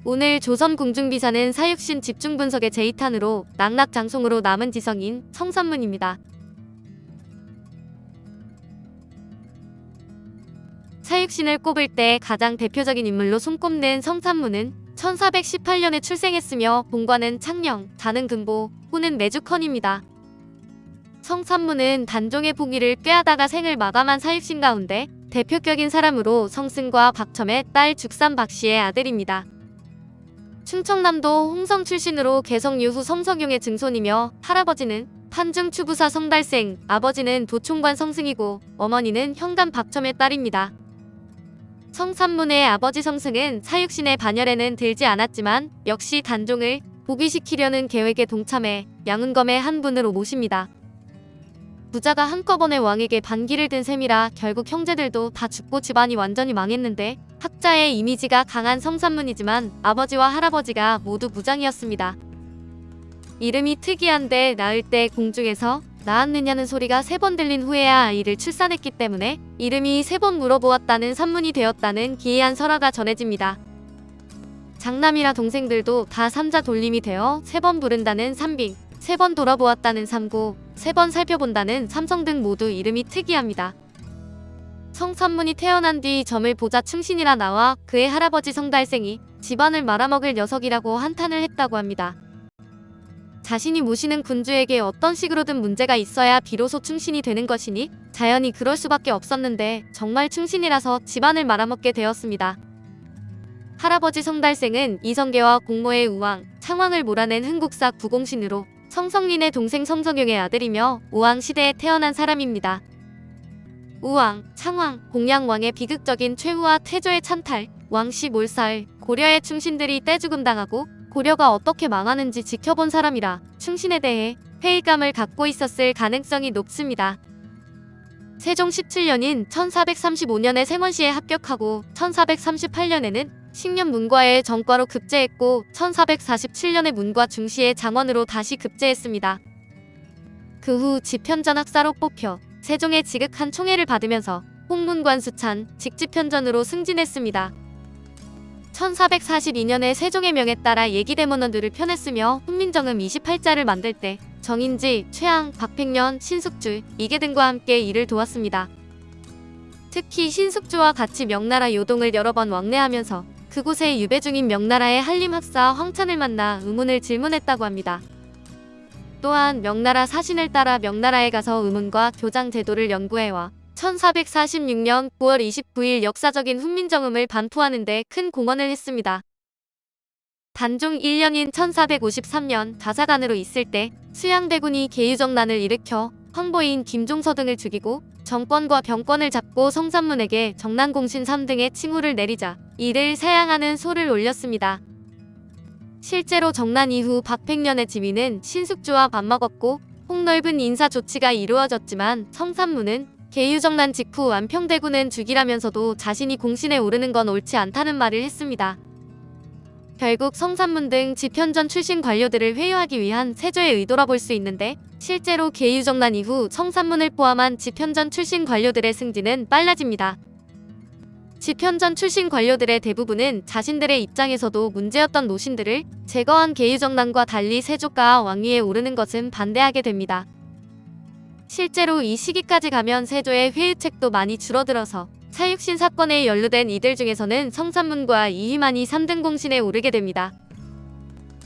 오늘 조선 공중비사는 사육신 집중분석의 제2탄으로 낙락장송으로 남은 지성인 성산문입니다. 사육신을 꼽을 때 가장 대표적인 인물로 손꼽는 성산문은 1418년에 출생했으며 본관은 창녕, 자는 금보, 호는 매주컨입니다. 성산문은 단종의 봉위를 꾀하다가 생을 마감한 사육신 가운데 대표격인 사람으로 성승과 박첨의 딸 죽산 박씨의 아들입니다. 충청남도 홍성 출신으로 개성유후 성석용의 증손이며 할아버지는 판중추부사 성달생, 아버지는 도총관 성승이고 어머니는 현감 박첨의 딸입니다. 성산문의 아버지 성승은 사육신의 반열에는 들지 않았지만 역시 단종을 복위시키려는 계획에 동참해 양은검의 한 분으로 모십니다. 부자가 한꺼번에 왕에게 반기를 든 셈이라 결국 형제들도 다 죽고 집안이 완전히 망했는데 학자의 이미지가 강한 성산문이지만 아버지와 할아버지가 모두 무장이었습니다. 이름이 특이한데 낳을 때 공중에서 낳았느냐는 소리가 3번 들린 후에야 아이를 출산했기 때문에 이름이 3번 물어보았다는 산문이 되었다는 기이한 설화가 전해집니다. 장남이라 동생들도 다 삼자 돌림이 되어 3번 부른다는 삼빙, 3번 돌아보았다는 삼고, 3번 살펴본다는 삼성 등 모두 이름이 특이합니다. 성산문이 태어난 뒤 점을 보자 충신이라 나와 그의 할아버지 성달생이 집안을 말아먹을 녀석이라고 한탄을 했다고 합니다. 자신이 모시는 군주에게 어떤 식으로든 문제가 있어야 비로소 충신이 되는 것이니 자연히 그럴 수밖에 없었는데 정말 충신이라서 집안을 말아먹게 되었습니다. 할아버지 성달생은 이성계와 공모의 우왕, 창왕을 몰아낸 흥국사 구공신으로 성성린의 동생 성석용의 아들이며 우왕 시대에 태어난 사람입니다. 우왕, 창왕, 공양왕의 비극적인 최후와 태조의 찬탈, 왕씨 몰살, 고려의 충신들이 떼죽음당하고 고려가 어떻게 망하는지 지켜본 사람이라 충신에 대해 회의감을 갖고 있었을 가능성이 높습니다. 세종 17년인 1435년에 생원시에 합격하고 1438년에는 식년 문과에 전과로 급제했고 1447년에 문과 중시의 장원으로 다시 급제했습니다. 그 후 집현전 학사로 뽑혀 세종의 지극한 총애를 받으면서 홍문관 수찬 직집현전으로 승진했습니다. 1442년에 세종의 명에 따라 예기대문원들을 편했으며 훈민정음 28자를 만들 때 정인지, 최양, 박팽년, 신숙주, 이계 등과 함께 이를 도왔습니다. 특히 신숙주와 같이 명나라 요동을 여러 번 왕래하면서 그곳에 유배 중인 명나라의 한림학사 황찬을 만나 의문을 질문했다고 합니다. 또한 명나라 사신을 따라 명나라에 가서 의문과 교장 제도를 연구해와 1446년 9월 29일 역사적인 훈민정음을 반포하는 데 큰 공헌을 했습니다. 단종 1년인 1453년 좌사관으로 있을 때 수양대군이 계유정난을 일으켜 황보인 김종서 등을 죽이고 정권과 병권을 잡고 성산문에게 정난공신 3등의 칭호를 내리자 이를 사양하는 소를 올렸습니다. 실제로 정난 이후 박팽년의 지위는 신숙주와 맞먹었고 폭넓은 인사 조치가 이루어졌지만 성산문은 계유정난 직후 안평대군은 죽이라면서도 자신이 공신에 오르는 건 옳지 않다는 말을 했습니다. 결국 성산문 등 집현전 출신 관료들을 회유하기 위한 세조의 의도라 볼 수 있는데 실제로 계유정난 이후 성산문을 포함한 집현전 출신 관료들의 승진은 빨라집니다. 집현전 출신 관료들의 대부분은 자신들의 입장에서도 문제였던 노신들을 제거한 계유정난과 달리 세조가 왕위에 오르는 것은 반대하게 됩니다. 실제로 이 시기까지 가면 세조의 회유책도 많이 줄어들어서 사육신 사건에 연루된 이들 중에서는 성산문과 이휘만이 3등 공신에 오르게 됩니다.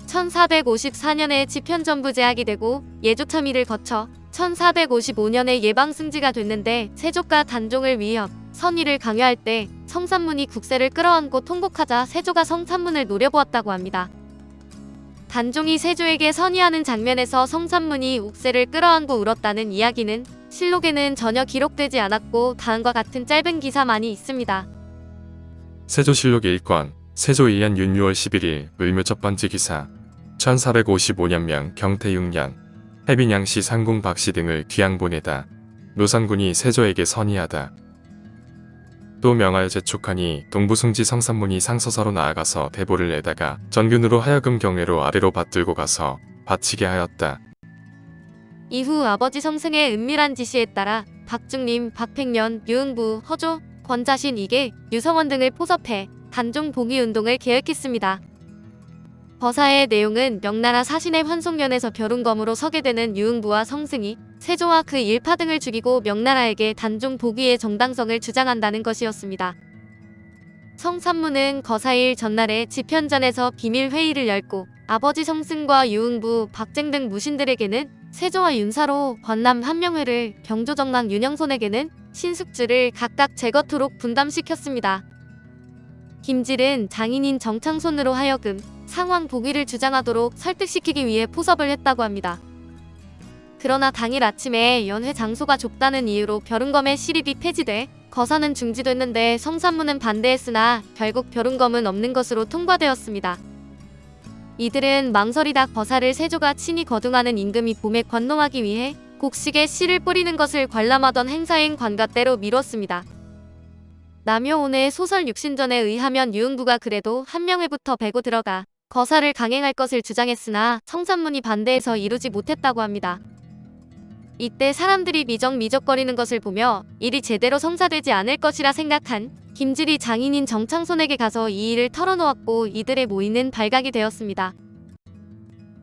1454년에 집현전부 제학이 되고 예조참의를 거쳐 1455년에 예방승지가 됐는데 세조가 단종을 위협, 선의를 강요할 때 성산문이 국세를 끌어안고 통곡하자 세조가 성산문을 노려보았다고 합니다. 단종이 세조에게 선의하는 장면에서 성산문이 옥새를 끌어안고 울었다는 이야기는 실록에는 전혀 기록되지 않았고 다음과 같은 짧은 기사만이 있습니다. 세조실록 1권 세조 2년 윤 6월 11일 을묘 첫 번째 기사 1455년명 경태 6년 해빈양씨 상궁 박씨 등을 귀양 보내다 노선군이 세조에게 선의하다. 또 명하여 재촉하니 동부승지 성산문이 상서서로 나아가서 대보를 내다가 전균으로 하여금 경례로 아래로 받들고 가서 바치게 하였다. 이후 아버지 성승의 은밀한 지시에 따라 박중림, 박팽년, 유응부, 허조, 권자신, 이계, 유성원 등을 포섭해 단종 봉위운동을 계획했습니다. 거사의 내용은 명나라 사신의 환송년에서 벼룬검으로 서게 되는 유흥부와 성승이 세조와 그 일파 등을 죽이고 명나라에게 단종 복위의 정당성을 주장한다는 것이었습니다. 성삼문은 거사일 전날에 집현전에서 비밀 회의를 열고 아버지 성승과 유흥부, 박쟁 등 무신들에게는 세조와 윤사로, 권남 한명회를, 병조정랑 윤영손에게는 신숙주를 각각 제거토록 분담시켰습니다. 김질은 장인인 정창손으로 하여금 상황 복위를 주장하도록 설득시키기 위해 포섭을 했다고 합니다. 그러나 당일 아침에 연회 장소가 좁다는 이유로 벼룬검의 시립이 폐지돼 거사는 중지됐는데 성삼문은 반대했으나 결국 벼룬검은 없는 것으로 통과되었습니다. 이들은 망설이다 거사를 세조가 친히 거둥하는 임금이 봄에 관노하기 위해 곡식에 씨를 뿌리는 것을 관람하던 행사인 관가대로 미뤘습니다. 남효온의 소설 육신전에 의하면 유흥부가 그래도 한명회부터 베고 들어가 거사를 강행할 것을 주장했으나 성삼문이 반대해서 이루지 못했다고 합니다. 이때 사람들이 미적미적거리는 것을 보며 일이 제대로 성사되지 않을 것이라 생각한 김질이 장인인 정창손에게 가서 이 일을 털어놓았고 이들의 모의는 발각이 되었습니다.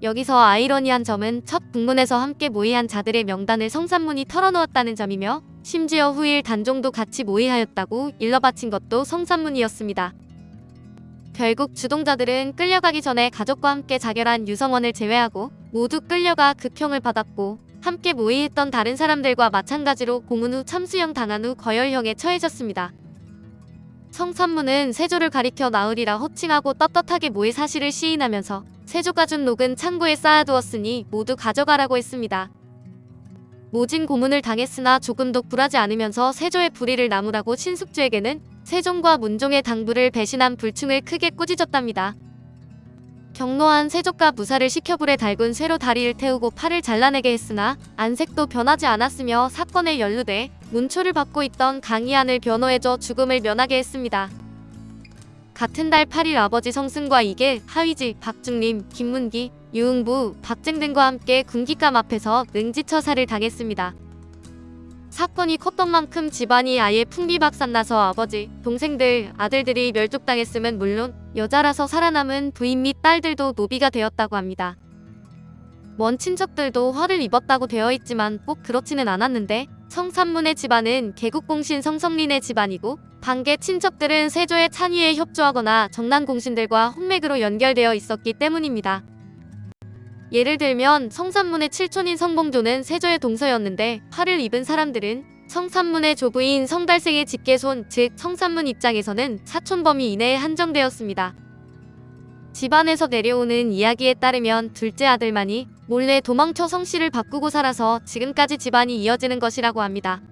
여기서 아이러니한 점은 첫 북문에서 함께 모의한 자들의 명단을 성삼문이 털어놓았다는 점이며 심지어 후일 단종도 같이 모의하였다고 일러 바친 것도 성삼문이었습니다. 결국 주동자들은 끌려가기 전에 가족과 함께 자결한 유성원을 제외하고 모두 끌려가 극형을 받았고 함께 모의했던 다른 사람들과 마찬가지로 고문 후 참수형 당한 후 거열형에 처해졌습니다. 성삼문은 세조를 가리켜 나으리라 호칭하고 떳떳하게 모의 사실을 시인하면서 세조가 준 녹은 창고에 쌓아두었으니 모두 가져가라고 했습니다. 모진 고문을 당했으나 조금도 굴하지 않으면서 세조의 불의를 나무라고 신숙주에게는 세종과 문종의 당부를 배신한 불충을 크게 꾸짖었답니다. 경노한 세조가 무사를 시켜 불에 달군 쇠로 다리를 태우고 팔을 잘라내게 했으나 안색도 변하지 않았으며 사건에 연루돼 문초를 받고 있던 강희안을 변호해줘 죽음을 면하게 했습니다. 같은 달 8일 아버지 성승과 이계, 하위지, 박중림, 김문기, 유흥부, 박쟁 등과 함께 군기감 앞에서 능지처사를 당했습니다. 사건이 컸던 만큼 집안이 아예 풍비박산나서 아버지, 동생들, 아들들이 멸족당했음은 물론 여자라서 살아남은 부인 및 딸들도 노비가 되었다고 합니다. 먼 친척들도 화를 입었다고 되어 있지만 꼭 그렇지는 않았는데 성삼문의 집안은 개국공신 성성린의 집안이고 반계 친척들은 세조의 찬위에 협조하거나 정난공신들과 혼맥으로 연결되어 있었기 때문입니다. 예를 들면 성삼문의 칠촌인 성봉조는 세조의 동서였는데 화를 입은 사람들은 성삼문의 조부인 성달생의 직계손 즉 성삼문 입장에서는 사촌 범위 이내에 한정되었습니다. 집안에서 내려오는 이야기에 따르면 둘째 아들만이 몰래 도망쳐 성씨를 바꾸고 살아서 지금까지 집안이 이어지는 것이라고 합니다.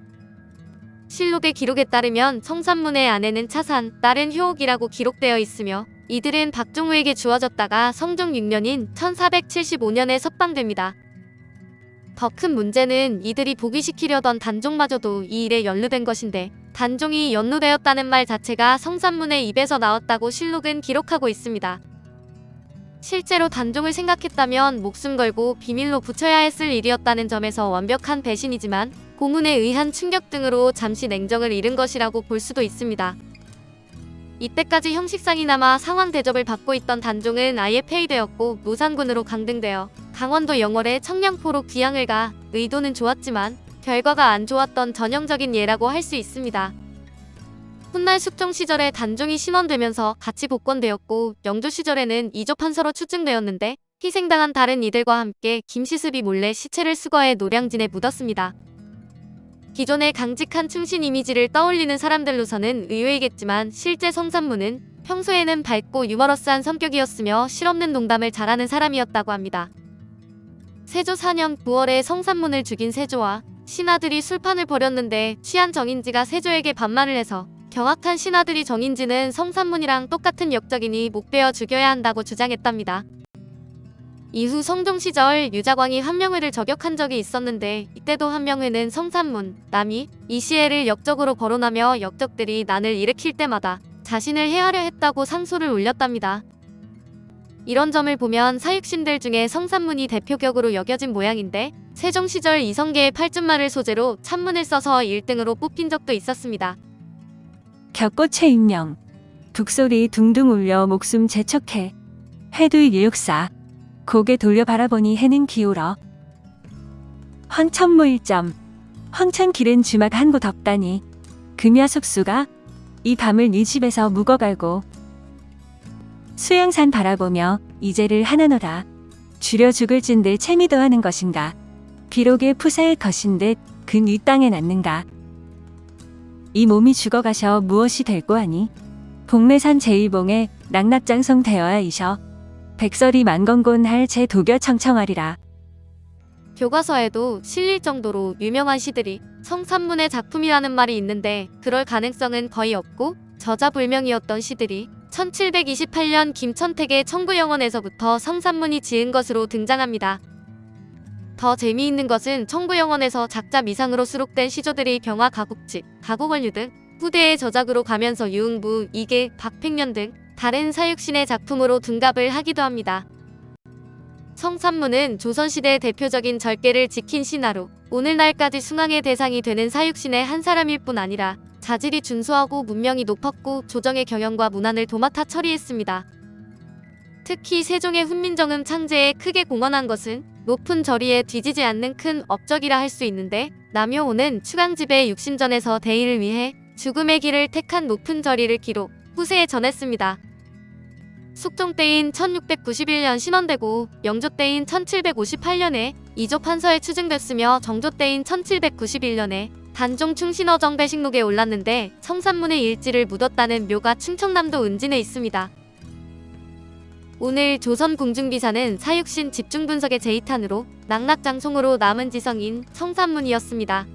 실록의 기록에 따르면 성삼문의 아내는 차산, 딸은 효옥이라고 기록되어 있으며 이들은 박종우에게 주어졌다가 성종 6년인 1475년에 석방됩니다. 더 큰 문제는 이들이 복위시키려던 단종마저도 이 일에 연루된 것인데 단종이 연루되었다는 말 자체가 성삼문의 입에서 나왔다고 실록은 기록하고 있습니다. 실제로 단종을 생각했다면 목숨 걸고 비밀로 붙여야 했을 일이었다는 점에서 완벽한 배신이지만 고문에 의한 충격 등으로 잠시 냉정을 잃은 것이라고 볼 수도 있습니다. 이때까지 형식상이나마 상황 대접을 받고 있던 단종은 아예 폐위되었고 노산군으로 강등되어 강원도 영월에 청량포로 귀향을 가 의도는 좋았지만 결과가 안 좋았던 전형적인 예라고 할 수 있습니다. 훗날 숙종 시절에 단종이 신원되면서 같이 복권되었고 영조 시절에는 이조판서로 추증되었는데 희생당한 다른 이들과 함께 김시습이 몰래 시체를 수거해 노량진에 묻었습니다. 기존의 강직한 충신 이미지를 떠올리는 사람들로서는 의외이겠지만 실제 성삼문은 평소에는 밝고 유머러스한 성격이었으며 실없는 농담을 잘하는 사람이었다고 합니다. 세조 4년 9월에 성삼문을 죽인 세조와 신하들이 술판을 벌였는데 취한 정인지가 세조에게 반말을 해서 경악한 신하들이 정인지는 성삼문이랑 똑같은 역적이니 목베어 죽여야 한다고 주장했답니다. 이후 성종 시절 유자광이 한명회를 저격한 적이 있었는데 이때도 한명회는 성삼문, 남이, 이시애를 역적으로 거론하며 역적들이 난을 일으킬 때마다 자신을 해하려 했다고 상소를 올렸답니다. 이런 점을 보면 사육신들 중에 성삼문이 대표격으로 여겨진 모양인데 세종 시절 이성계의 팔준말을 소재로 찬문을 써서 1등으로 뽑힌 적도 있었습니다. 격꽃의 임명. 북소리 둥둥 울려 목숨 재촉해. 해도 예육사. 고개 돌려 바라보니 해는 기울어. 황천무일점. 황천 길은 주막 한 곳 없다니. 금야 속수가 이 밤을 네 집에서 묵어갈고. 수영산 바라보며 이제를 하나노라. 줄여 죽을 찐들 채미도 하는 것인가. 비록의 푸사의 것인 듯 그 네 땅에 낳는가. 이 몸이 죽어가셔 무엇이 될꼬 하니. 복례산 제1봉에 낙낙장송 되어야 이셔. 백설이 만건곤할 제 도교 청청하리라. 교과서에도 실릴 정도로 유명한 시들이 성산문의 작품이라는 말이 있는데 그럴 가능성은 거의 없고 저자불명이었던 시들이 1728년 김천택의 청구영원에서부터 성산문이 지은 것으로 등장합니다. 더 재미있는 것은 청구영원에서 작자 미상으로 수록된 시조들이 병화 가곡집, 가곡원류 등 후대의 저작으로 가면서 유흥부, 이계, 박팽년 등 다른 사육신의 작품으로 둔갑을 하기도 합니다. 성산문은 조선시대의 대표적인 절개를 지킨 신하로 오늘날까지 숭앙의 대상이 되는 사육신의 한 사람일 뿐 아니라 자질이 준수하고 문명이 높았고 조정의 경영과 문안을 도맡아 처리했습니다. 특히 세종의 훈민정음 창제에 크게 공헌한 것은 높은 저리에 뒤지지 않는 큰 업적이라 할 수 있는데 남효호는 추강집의 육신전에서 대의를 위해 죽음의 길을 택한 높은 저리를 기록, 후세에 전했습니다. 숙종 때인 1691년 신원되고 영조 때인 1758년에 이조 판서에 추증됐으며 정조 때인 1791년에 단종 충신어 정배식록에 올랐는데 성산문의 일지를 묻었다는 묘가 충청남도 은진에 있습니다. 오늘 조선 궁중비사는 사육신 집중분석의 제2탄으로 낙낙장송으로 남은 지성인 성산문이었습니다.